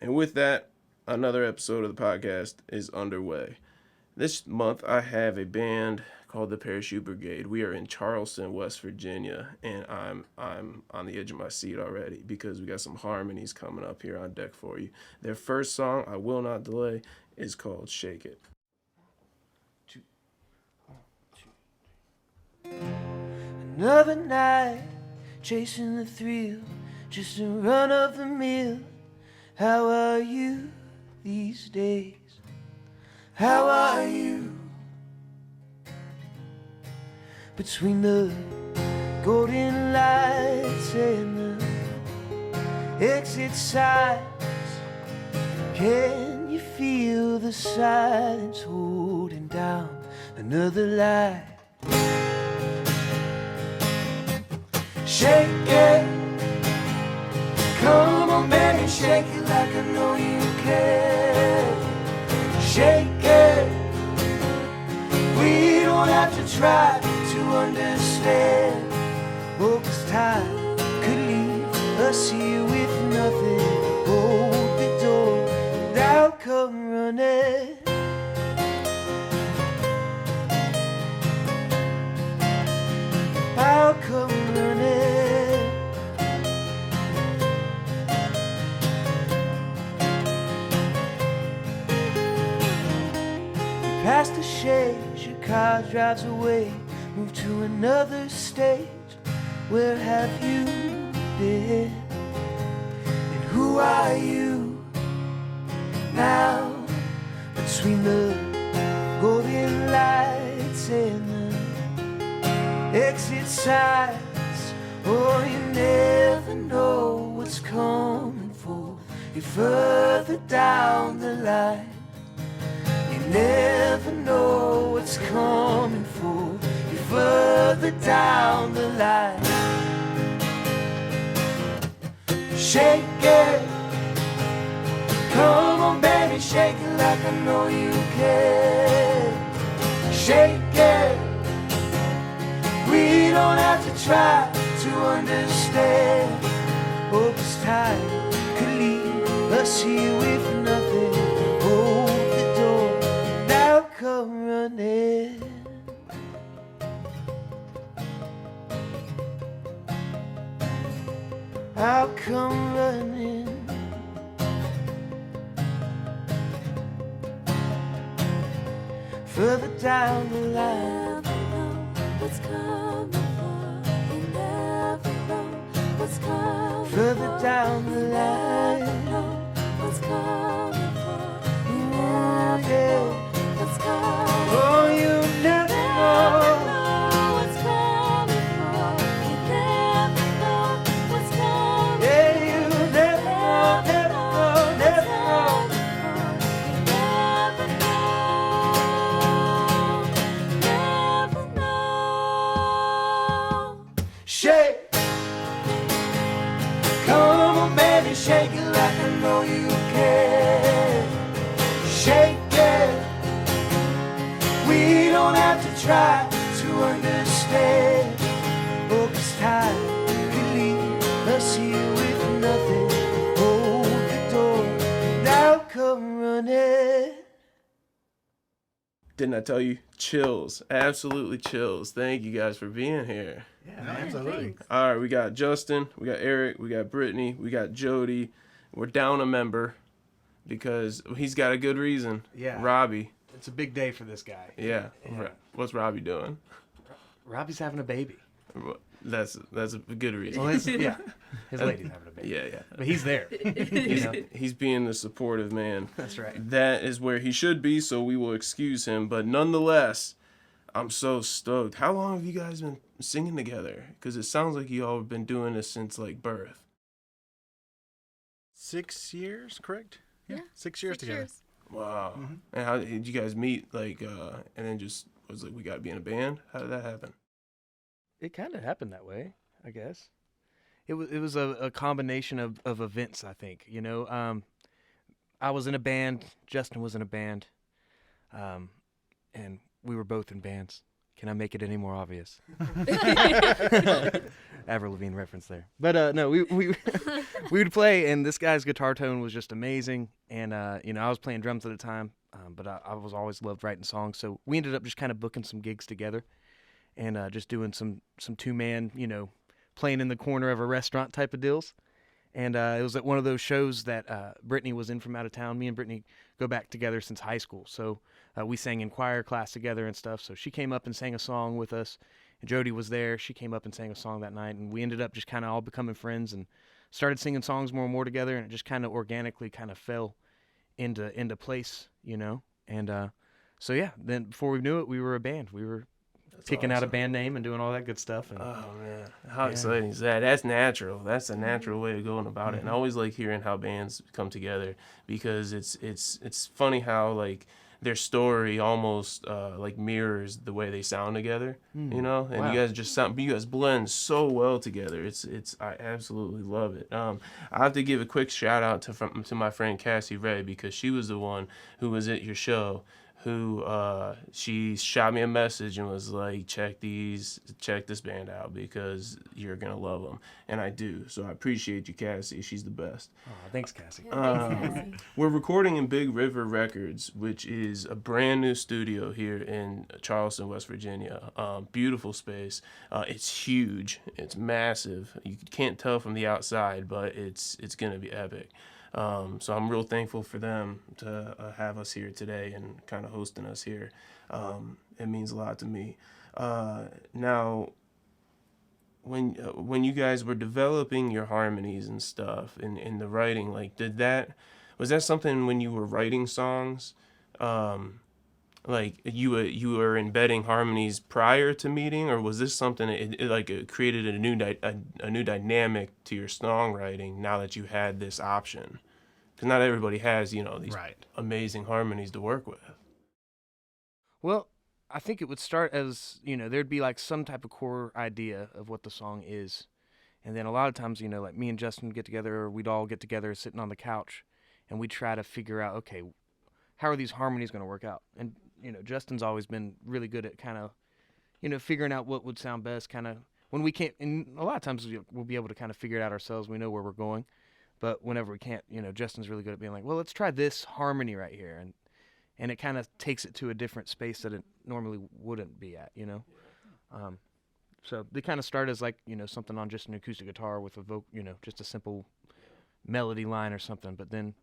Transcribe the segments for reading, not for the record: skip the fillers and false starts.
And with that, another episode of the podcast is underway. This month I have a band called the Parachute Brigade. We are in Charleston, West Virginia, and I'm on the edge of my seat already because we got some harmonies coming up here on deck for you. Their first song, I Will Not Delay, is called Shake It. Another night, chasing the thrill, just a run of the mill. How are you these days? How are you? Between the golden lights and the exit signs, can you feel the silence holding down another light? Shake it, come on baby, shake it like I know you can. Shake it, we don't have to try to understand. Oh, 'cause time could leave us here with nothing. Hold the door and I'll come running. I'll come running. Past the shades, your car drives away. Move to another stage. Where have you been? And who are you now? Between the golden lights and the exit signs. Oh, you never know what's coming for you further down the line. Never know what's coming for you further down the line. Shake it, come on baby, shake it like I know you can. Shake it, we don't have to try to understand. Oh, 'cause time could leave us here with nothing. Hold the door and I'll come running. I'll come running. Further down the line. Never know what's coming for. You never know what's coming for. Further down the line. Never know what's coming for. You Oh, never yeah. know what's coming for. Oh, you never know. What's coming for. You never know what's coming for. Yeah, you never know, never know, never know. Shake, come on baby, shake it like I know you can. Shake it, we don't have to try to understand. Oh, 'cause time could leave us here with nothing. Hold the door and I'll come running. Didn't I tell you? Chills. Absolutely chills. Thank you guys for being here. Yeah, absolutely. All right, we got Justin, we got Eric, we got Brittany, we got Jodie. We're down a member because he's got a good reason. Yeah. Robbie. It's a big day for this guy. Yeah. What's Robbie doing? Robbie's having a baby. That's a good reason. Well, his lady's having a baby. Yeah. But he's there. He's being the supportive man. That's right. That is where he should be, so we will excuse him. But nonetheless, I'm so stoked. How long have you guys been singing together? Because it sounds like you all have been doing this since like birth. 6 years, correct? Yeah, 6 years 6 together. years. Wow. And how did you guys meet? Like, and then just was like, we got to be in a band. How did that happen? It kind of happened that way, I guess. It was a combination of events, I think. You know, I was in a band. Justin was in a band. And we were both in bands. Can I make it any more obvious? Avril Lavigne reference there. But no, we we would play, and this guy's guitar tone was just amazing. And you know, I was playing drums at the time, but I was always loved writing songs. So we ended up just kind of booking some gigs together, and just doing some 2-man, you know, playing in the corner of a restaurant type of deals. And it was at one of those shows that Brittany was in from out of town. Me and Brittany go back together since high school. So we sang in choir class together and stuff. So she came up and sang a song with us. And Jodie was there. She came up and sang a song that night. And we ended up just kind of all becoming friends and started singing songs more and more together. And it just kind of organically kind of fell into place, you know. And so, yeah, then before we knew it, we were a band. We were picking out a band name and doing all that good stuff. And, oh man, how exciting is that? That's natural. That's a natural way of going about it. And I always like hearing how bands come together, because it's funny how like their story almost like mirrors the way they sound together, you know. And you guys blend so well together. It's I absolutely love it. I have to give a quick shout out to my friend Cassie Ray, because she was the one who was at your show, who she shot me a message and was like, check this band out because you're gonna love them, and I do. So I appreciate you, Cassie. She's the best. oh, thanks, Cassie. We're recording in Big River Records, which is a brand new studio here in Charleston, West Virginia. Beautiful space. It's huge. It's massive. You can't tell from the outside, but it's gonna be epic. So I'm real thankful for them to have us here today and kind of hosting us here. It means a lot to me. Now, when you guys were developing your harmonies and stuff in the writing, like was that something when you were writing songs, like you were embedding harmonies prior to meeting, or was this something it created a new dynamic to your songwriting now that you had this option? Because not everybody has, you know, these amazing harmonies to work with. Well, I think it would start as, you know, there'd be like some type of core idea of what the song is. And then a lot of times, you know, like me and Justin would get together, or we'd all get together sitting on the couch, and we'd try to figure out, okay, how are these harmonies going to work out? And, you know, Justin's always been really good at kind of, you know, figuring out what would sound best, kind of when we can't, and a lot of times we'll be able to kind of figure it out ourselves. We know where we're going. But whenever we can't, you know, Justin's really good at being like, well, let's try this harmony right here. And it kind of takes it to a different space that it normally wouldn't be at, you know. So they kind of start as like, you know, something on just an acoustic guitar with a you know, just a simple melody line or something. But then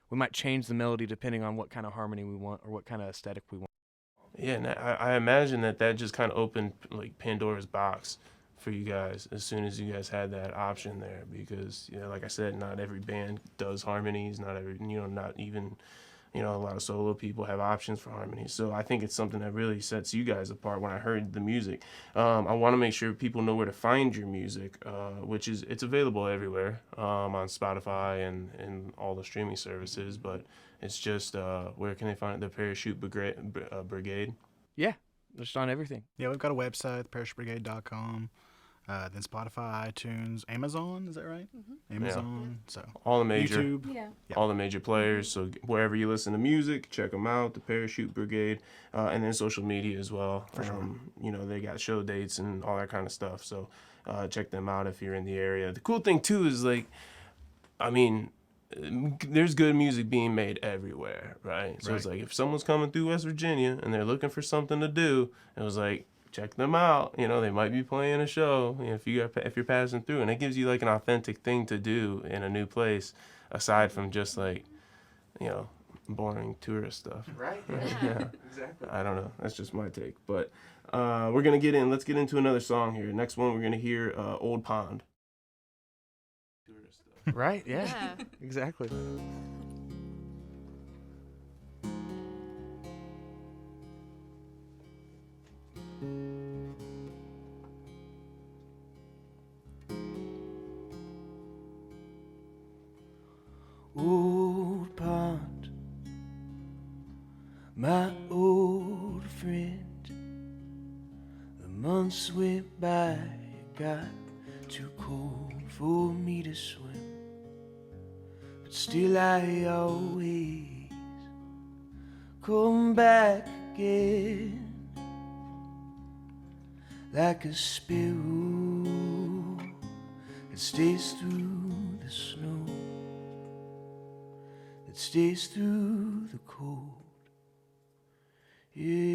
we might change the melody depending on what kind of harmony we want or what kind of aesthetic we want. Yeah, and I imagine that just kind of opened like Pandora's box for you guys as soon as you guys had that option there, because, you know, like I said, not every band does harmonies, not even, you know, a lot of solo people have options for harmonies. So I think it's something that really sets you guys apart. When I heard the music, I want to make sure people know where to find your music, which is, it's available everywhere, on Spotify and all the streaming services, but it's just, where can they find it? The Parachute Brigade? Yeah, just on everything. Yeah, we've got a website, parachutebrigade.com. Then Spotify, iTunes, Amazon, is that right? Mm-hmm. Amazon, so all the major, YouTube. Yeah. all the major players. So wherever you listen to music, check them out, the Parachute Brigade, and then social media as well. For sure. You know, they got show dates and all that kind of stuff. So check them out if you're in the area. The cool thing too is, like, I mean, there's good music being made everywhere, right? So it's like if someone's coming through West Virginia and they're looking for something to do, it was like, check them out. You know, they might be playing a show, you know, if you're passing through, and it gives you like an authentic thing to do in a new place, aside from just like, you know, boring tourist stuff. Right. Yeah. Exactly. I don't know. That's just my take. But let's get into another song here. Next one, we're gonna hear Old Pond. Right. Yeah. Exactly. Old pond, my old friend. The months went by, it got too cold for me to swim. But still I always come back again. like a sparrow that stays through the snow, that stays through the cold. Yeah.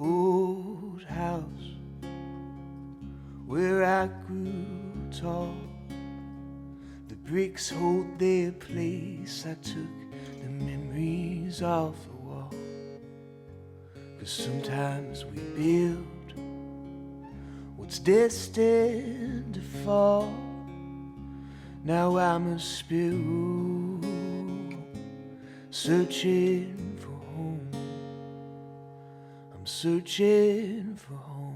Old house where I grew tall, the bricks hold their place. I took the memories off the wall, 'cause sometimes we build what's destined to fall. Now I'm a sparrow searching for home. I'm searching for home.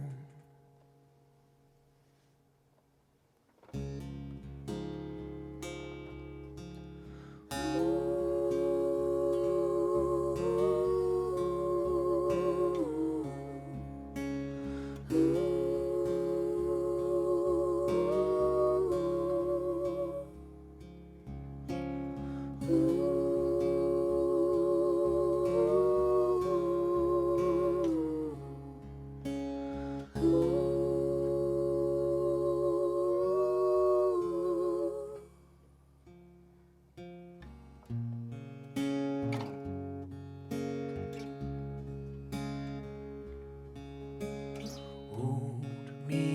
Hold me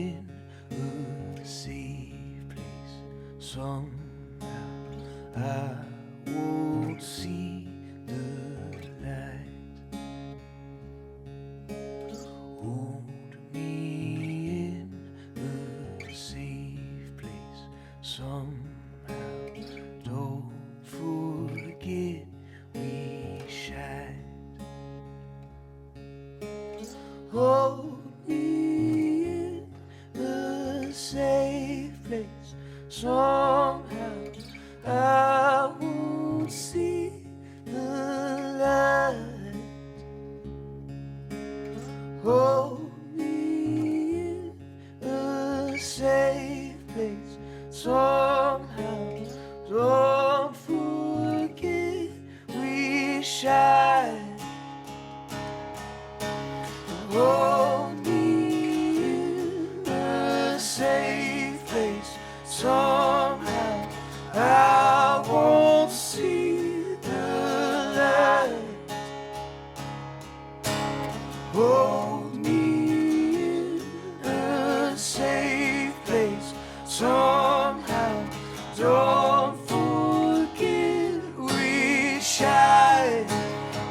in a safe place. Somehow I won't see the light. Hold me in a safe place. Somehow don't forget we shine. Hold me in a safe place. Somehow I won't see the light. Hold me in a safe place. Somehow don't forget we shine. Hold me in a safe place. Somehow I won't see the light. Hold me in a safe place. Somehow don't forget we shine.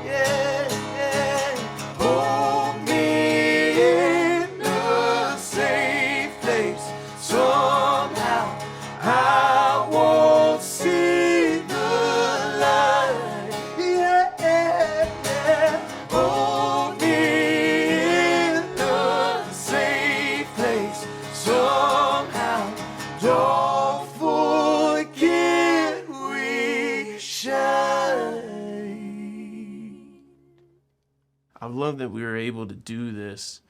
Yeah, yeah. Hold me in a safe place. Somehow I won't see the light. Yeah, yeah. Hold me in a safe place. Somehow don't forget we shine. I love that we were able to do this,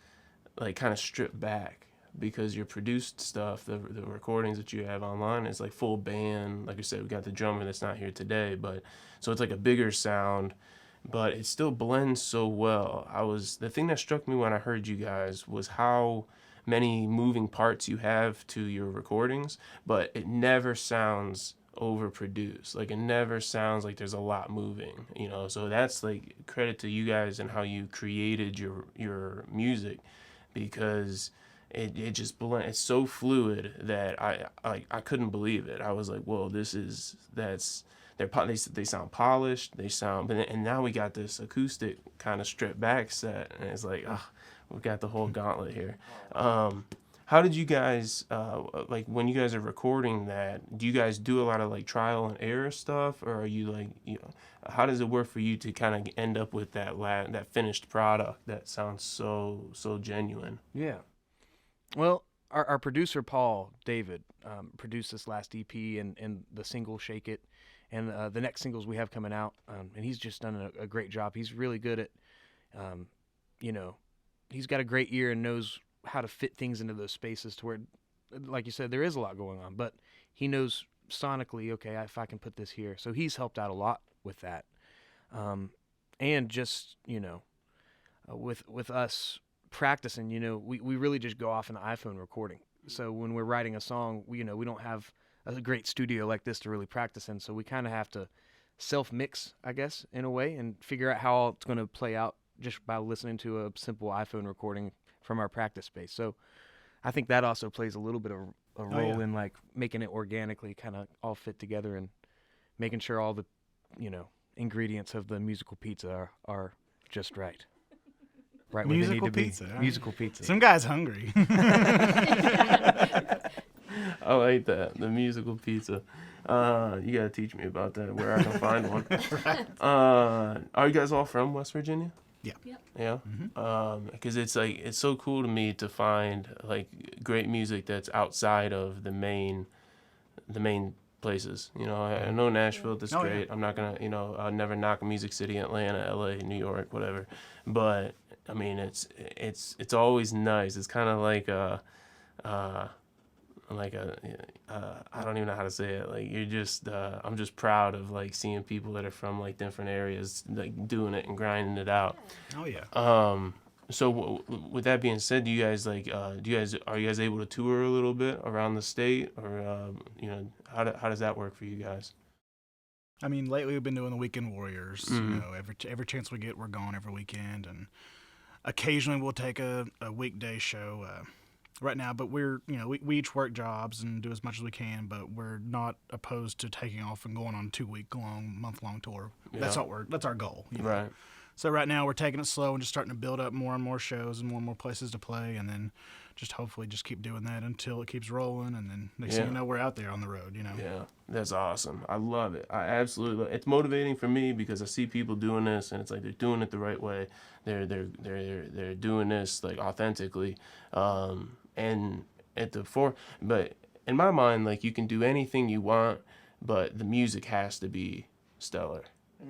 like, kind of stripped back, because your produced stuff, the recordings that you have online, is like full band. Like I said, we got the drummer that's not here today, but so it's like a bigger sound, but it still blends so well. The thing that struck me when I heard you guys was how many moving parts you have to your recordings, but it never sounds overproduced. Like, it never sounds like there's a lot moving, you know. So that's like credit to you guys and how you created your music, because it just it's so fluid that I couldn't believe it. I was like, whoa, they sound polished, and now we got this acoustic kind of stripped back set, and it's like, we got the whole gauntlet here. How did you guys, like, when you guys are recording that, do you guys do a lot of like trial and error stuff, or are you like, you know, how does it work for you to kind of end up with that finished product that sounds so genuine? Yeah. Well, our producer Paul David produced this last EP and the single "Shake It," and the next singles we have coming out. And he's just done a great job. He's really good at, you know, he's got a great ear and knows how to fit things into those spaces to where, like you said, there is a lot going on, but he knows sonically, okay, if I can put this here. So he's helped out a lot with that. And just, you know, with us practicing, you know, we really just go off an iPhone recording. So when we're writing a song, we don't have a great studio like this to really practice in. So we kind of have to self-mix, I guess, in a way, and figure out how it's going to play out just by listening to a simple iPhone recording from our practice space. So I think that also plays a little bit of a role in like making it organically kind of all fit together and making sure all the, you know, ingredients of the musical pizza are just right. Right where they need to be. Musical pizza. Some guy's hungry. I like that. The musical pizza. You gotta teach me about that, where I can find one. Are you guys all from West Virginia? Yeah. Yep. Yeah. Because it's like, it's so cool to me to find like great music that's outside of the main places. You know, I know Nashville, that's great. Yeah. I'm not gonna, you know, I'll never knock Music City, Atlanta, LA, New York, whatever. But I mean, it's always nice. It's kind of like I don't even know how to say it. Like, you're just, I'm just proud of like seeing people that are from like different areas like doing it and grinding it out. Oh yeah. So with that being said, do you guys like, are you guys able to tour a little bit around the state, or you know, how does that work for you guys? I mean, lately we've been doing the Weekend Warriors. Mm-hmm. You know, every chance we get, we're gone every weekend, and occasionally we'll take a weekday show. Right now, but we're, you know, we each work jobs and do as much as we can, but we're not opposed to taking off and going on a 2-week-long, month-long tour. Yeah. That's our goal. You know? Right. So right now we're taking it slow and just starting to build up more and more shows and more places to play, and then just hopefully just keep doing that until it keeps rolling, and then next thing you know, we're out there on the road, you know. Yeah, that's awesome. I love it. I absolutely love it. It's motivating for me because I see people doing this, and it's like they're doing it the right way. They're doing this like authentically, and but in my mind, like, you can do anything you want, but the music has to be stellar.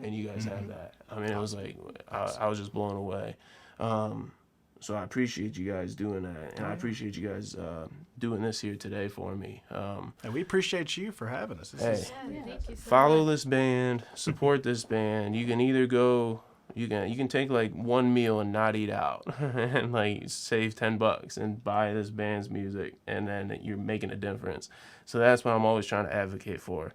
And you guys have that. I mean, it was like, I was just blown away. So I appreciate you guys doing that. And I appreciate you guys doing this here today for me. And we appreciate you for having us. Thank you so Follow much. this band, support this band. You can either go, you can take like one meal and not eat out and like save $10 and buy this band's music, and then you're making a difference. So that's what I'm always trying to advocate for.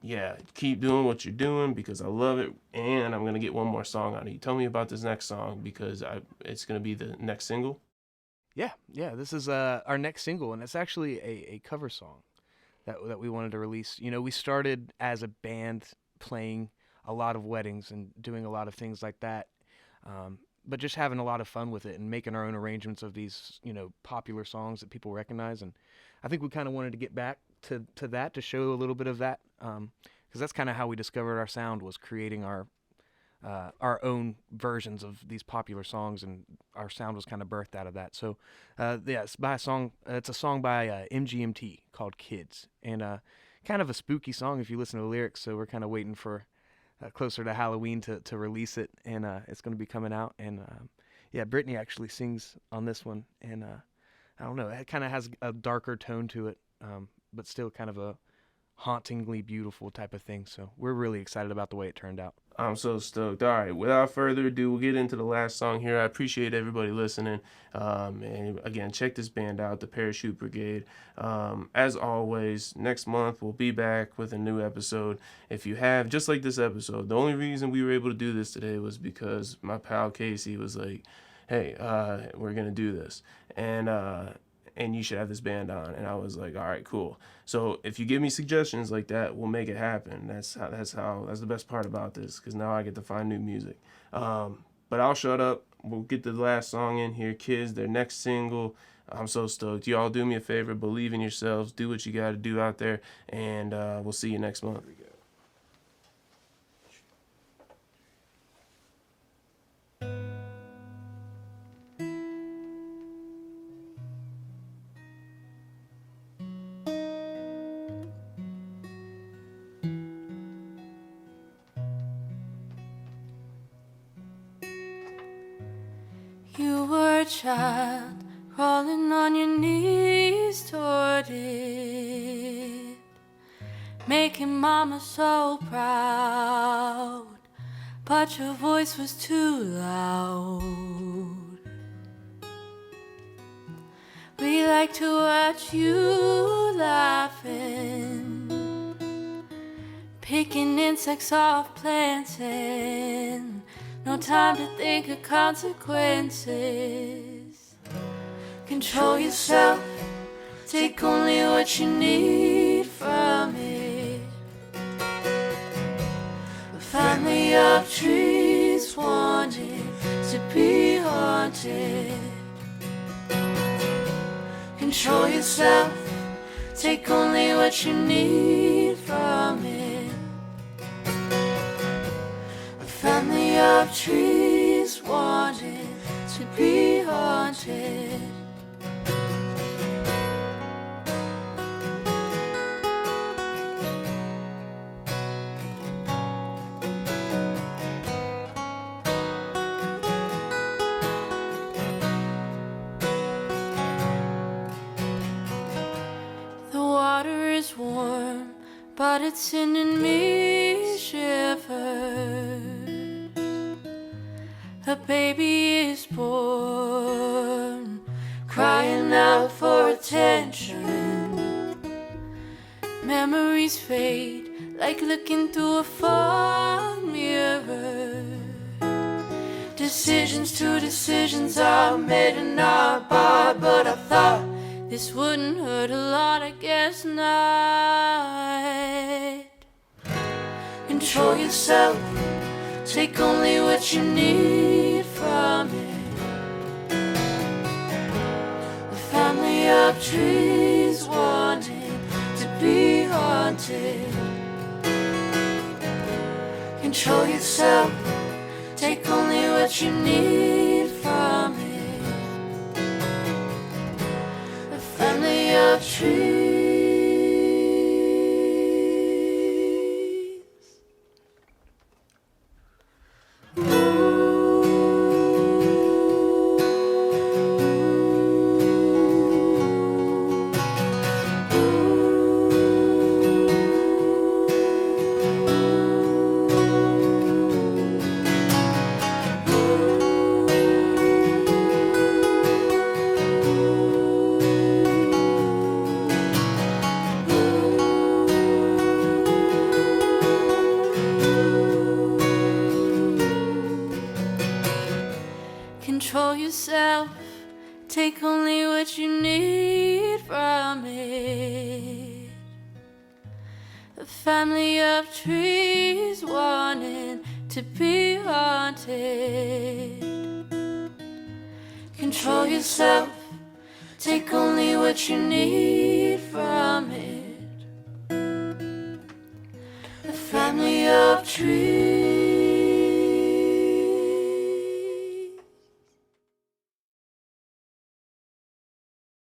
Yeah, keep doing what you're doing because I love it, and I'm going to get one more song on it. You tell me about this next song because it's going to be the next single. Yeah, this is our next single, and it's actually a cover song that we wanted to release. You know, we started as a band playing a lot of weddings and doing a lot of things like that, but just having a lot of fun with it and making our own arrangements of these, you know, popular songs that people recognize. And I think we kind of wanted to get back to that, to show a little bit of that, because that's kind of how we discovered our sound, was creating our own versions of these popular songs, and our sound was kind of birthed out of that. So it's a song by MGMT called Kids, and kind of a spooky song if you listen to the lyrics. So we're kind of waiting for closer to Halloween to release it, and it's going to be coming out. And Brittany actually sings on this one, and I don't know, it kind of has a darker tone to it, but still kind of a hauntingly beautiful type of thing. So we're really excited about the way it turned out. I'm so stoked. All right, without further ado, we'll get into the last song here. I appreciate everybody listening. And again, check this band out, the Parachute Brigade. As always, next month we'll be back with a new episode. If you have, just like this episode, the only reason we were able to do this today was because my pal Casey was like, hey, we're going to do this. And you should have this band on. And I was like, all right, cool. So if you give me suggestions like that, we'll make it happen. That's the best part about this, because now I get to find new music. But I'll shut up. We'll get the last song in here, Kids, their next single. I'm so stoked. Y'all do me a favor, believe in yourselves, do what you got to do out there, and we'll see you next month. a child, crawling on your knees toward it, making mama so proud, but your voice was too loud. We like to watch you laughing, picking insects off plants, and no time to think of consequences. Control yourself, take only what you need from it. A family of trees wanted to be haunted. Control yourself, take only what you need from it. A family of trees wanted to be haunted. Warm, but it's sending me shivers. A baby is born, crying out for attention. Memories fade like looking through a fog mirror. Decisions are made and not bought, but I thought this wouldn't hurt a lot, I guess not. Control yourself, take only what you need from it. A family of trees wanted to be haunted. Control yourself, take only what you need from it. Family of trees. Control yourself, take only what you need from it. A family of trees wanting to be haunted. Control yourself, take only what you need from it. A family of trees.